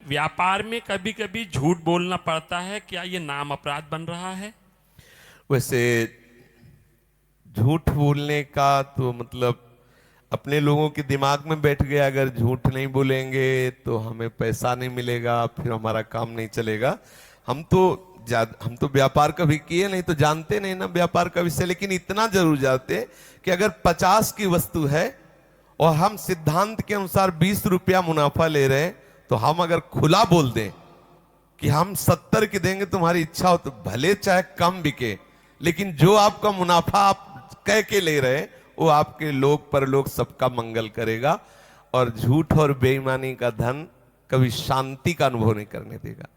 व्यापार में कभी कभी झूठ बोलना पड़ता है, क्या ये नाम अपराध बन रहा है? वैसे झूठ बोलने का तो मतलब अपने लोगों के दिमाग में बैठ गया, अगर झूठ नहीं बोलेंगे तो हमें पैसा नहीं मिलेगा, फिर हमारा काम नहीं चलेगा। हम तो व्यापार कभी किए नहीं तो जानते नहीं ना व्यापार का विषय, लेकिन इतना जरूर जानते कि अगर 50 की वस्तु है और हम सिद्धांत के अनुसार 20 रुपया मुनाफा ले रहे हैं, तो हम अगर खुला बोल दें कि हम 70 की देंगे, तुम्हारी इच्छा हो तो भले चाहे कम बिके, लेकिन जो आपका मुनाफा आप कह के ले रहे हैं वो आपके लोग परलोक सबका मंगल करेगा। और झूठ और बेईमानी का धन कभी शांति का अनुभव नहीं करने देगा।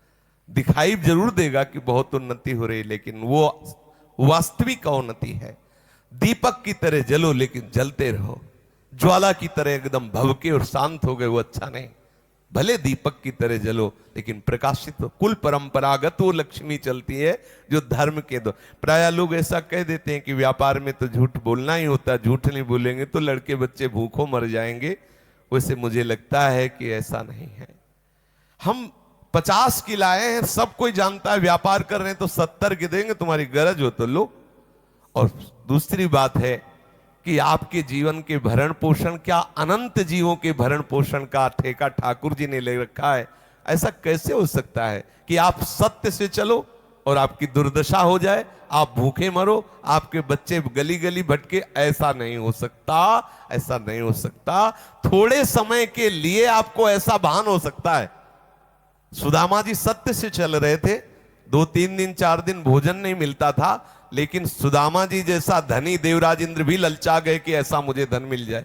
दिखाई जरूर देगा कि बहुत उन्नति हो रही, लेकिन वो वास्तविक उन्नति है। दीपक की तरह जलो लेकिन जलते रहो, ज्वाला की तरह एकदम भभके और शांत हो गए वो अच्छा नहीं। भले दीपक की तरह जलो लेकिन प्रकाशित हो। कुल परंपरागत वो लक्ष्मी चलती है जो धर्म के दो। प्राय लोग ऐसा कह देते हैं कि व्यापार में तो झूठ बोलना ही होता है, झूठ नहीं बोलेंगे तो लड़के बच्चे भूखों मर जाएंगे। वैसे मुझे लगता है कि ऐसा नहीं है। हम 50 की लाए हैं, सब कोई जानता है व्यापार कर रहे हैं, तो 70 की देंगे, तुम्हारी गरज हो तो लो। और दूसरी बात है कि आपके जीवन के भरण पोषण, क्या अनंत जीवों के भरण पोषण का ठेका ठाकुर जी ने ले रखा है? ऐसा कैसे हो सकता है कि आप सत्य से चलो और आपकी दुर्दशा हो जाए, आप भूखे मरो, आपके बच्चे गली गली भटके? ऐसा नहीं हो सकता, ऐसा नहीं हो सकता। थोड़े समय के लिए आपको ऐसा भान हो सकता है। सुदामा जी सत्य से चल रहे थे, 2-3 दिन 4 दिन भोजन नहीं मिलता था, लेकिन सुदामा जी जैसा धनी देवराज इंद्र भी ललचा गए कि ऐसा मुझे धन मिल जाए।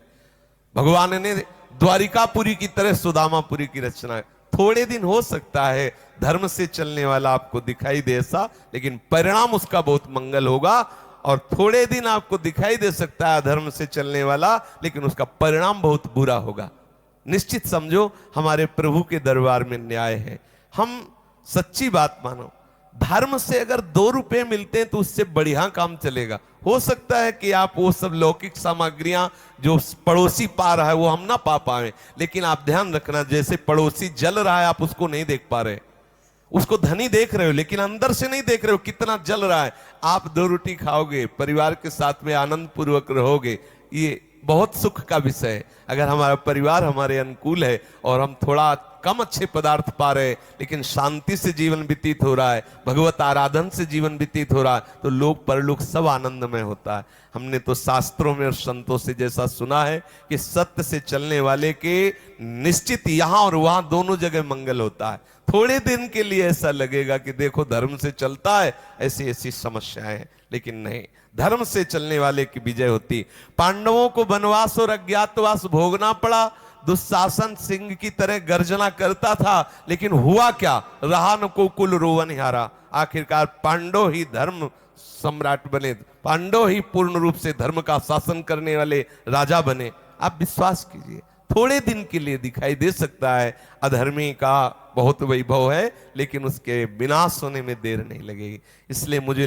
भगवान ने द्वारिकापुरी की तरह सुदामापुरी की रचना। थोड़े दिन हो सकता है धर्म से चलने वाला आपको दिखाई दे ऐसा, लेकिन परिणाम उसका बहुत मंगल होगा। और थोड़े दिन आपको दिखाई दे सकता है धर्म से चलने वाला, लेकिन उसका परिणाम बहुत बुरा होगा। निश्चित समझो हमारे प्रभु के दरबार में न्याय है। हम सच्ची बात मानो, धर्म से अगर 2 रुपए मिलते हैं तो उससे बढ़िया काम चलेगा। हो सकता है कि आप वो सब लौकिक सामग्रियां जो पड़ोसी पा रहा है वो हम ना पा पाए, लेकिन आप ध्यान रखना, जैसे पड़ोसी जल रहा है आप उसको नहीं देख पा रहे, उसको धनी देख रहे हो लेकिन अंदर से नहीं देख रहे हो कितना जल रहा है। आप 2 रोटी खाओगे, परिवार के साथ में आनंद पूर्वक रहोगे, ये बहुत सुख का विषय है। अगर हमारा परिवार हमारे अनुकूल है और हम थोड़ा कम अच्छे पदार्थ पा रहे हैं लेकिन शांति से जीवन व्यतीत हो रहा है, भगवत आराधन से जीवन व्यतीत हो रहा है, तो लोक परलोक सब आनंदमय होता है। हमने तो शास्त्रों में और संतों से जैसा सुना है कि सत्य से चलने वाले के निश्चित यहां और वहां दोनों जगह मंगल होता है। थोड़े दिन के लिए ऐसा लगेगा कि देखो धर्म से चलता है, ऐसी ऐसी समस्याएं हैं, लेकिन नहीं, धर्म से चलने वाले की विजय होती। पांडवों को वनवास और अज्ञातवास भोगना पड़ा, दुशासन सिंह की तरह गर्जना करता था, लेकिन हुआ क्या? रहा न को कुल रोवन हारा। आखिरकार पांडव ही धर्म सम्राट बने, पांडव ही पूर्ण रूप से धर्म का शासन करने वाले राजा बने। आप विश्वास कीजिए, थोड़े दिन के लिए दिखाई दे सकता है अधर्मी का बहुत वैभव है, लेकिन उसके विनाश होने में देर नहीं लगेगी। इसलिए मुझे